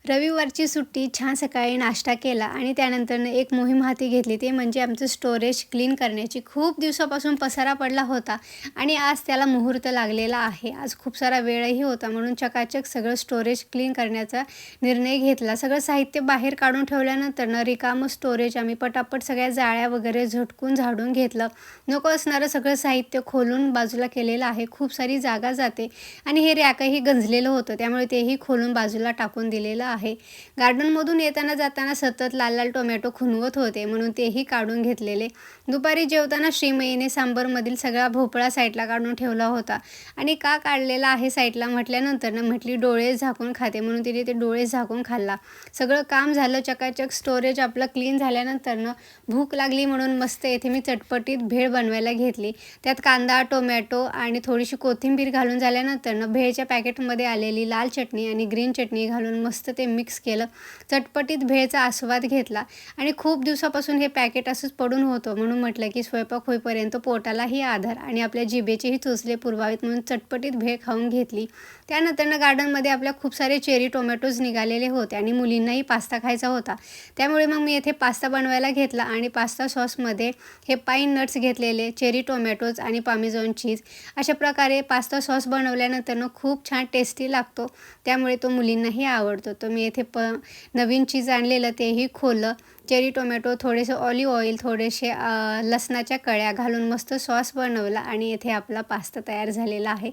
रविवारची सुट्टी छान सकाळी नाश्ता केला आणि त्यानंतरनं एक मोहीम हाती घेतली. ते म्हणजे आमचं स्टोरेज क्लीन करण्याची. खूप दिवसापासून पसारा पडला होता आणि आज त्याला मुहूर्त लागलेला आहे. आज खूप सारा वेळही होता म्हणून चकाचक सगळं स्टोरेज क्लीन करण्याचा निर्णय घेतला. सगळं साहित्य बाहेर काढून ठेवल्यानंतरनं रिकामं स्टोरेज आम्ही पटापट सगळ्या जाळ्या वगैरे झटकून झाडून घेतलं. नको असणारं सगळं साहित्य खोलून बाजूला केलेलं आहे. खूप सारी जागा जाते आणि हे रॅकही गंजलेलं होतं, त्यामुळे तेही खोलून बाजूला टाकून दिलेलं आहे. गार्डनमधून येताना जाताना सतत लाल लाल टोमॅटो खुणवत होते म्हणून तेही काढून घेतलेले. दुपारी जेवताना श्रीमयीने सांबरमधील सगळा भोपळा साईडला काढून ठेवला होता आणि का काढलेला आहे साईडला म्हटल्यानंतर म्हटली डोळे झाकून खाते म्हणून तिने ते डोळे झाकून खाल्ला. सगळं काम झालं, चकाचक स्टोरेज आपलं क्लीन झाल्यानंतरनं भूक लागली म्हणून मस्त येथे मी चटपटीत भेळ बनवायला घेतली. त्यात कांदा, टोमॅटो आणि थोडीशी कोथिंबीर घालून झाल्यानंतरनं भेळच्या पॅकेटमध्ये आलेली लाल चटणी आणि ग्रीन चटणी घालून मस्त ते मिक्स केलं. चटपटीत भेळचा आस्वाद घेतला आणि खूप दिवसापासून हे पॅकेट असंच पडून होतं म्हणून म्हटलं की स्वयंपाक होईपर्यंत पोटालाही आधार आणि आपल्या जिभेचेही चोचले पुरवावेत म्हणून चटपटीत भेळ खाऊन घेतली. त्यानंतरनं गार्डनमध्ये आपल्या खूप सारे चेरी टोमॅटोज निघालेले होते आणि मुलींनाही पास्ता खायचा होता. त्यामुळे मग मी येथे पास्ता बनवायला घेतला आणि पास्ता सॉसमध्ये हे पाईन नट्स घेतलेले, चेरी टोमॅटोज आणि पामेझॉन चीज अशा प्रकारे पास्ता सॉस बनवल्यानंतरनं खूप छान टेस्टी लागतो. त्यामुळे तो मुलींनाही आवडतो. तर मी येथे नवीन चीज आणलेलं तेही खोललं. चेरी टोमॅटो, थोडेसे ऑलिव्ह ऑइल, थोडेसे लसणाच्या कळ्या घालून मस्त सॉस बनवला आणि येथे आपला पास्ता तयार झालेला आहे.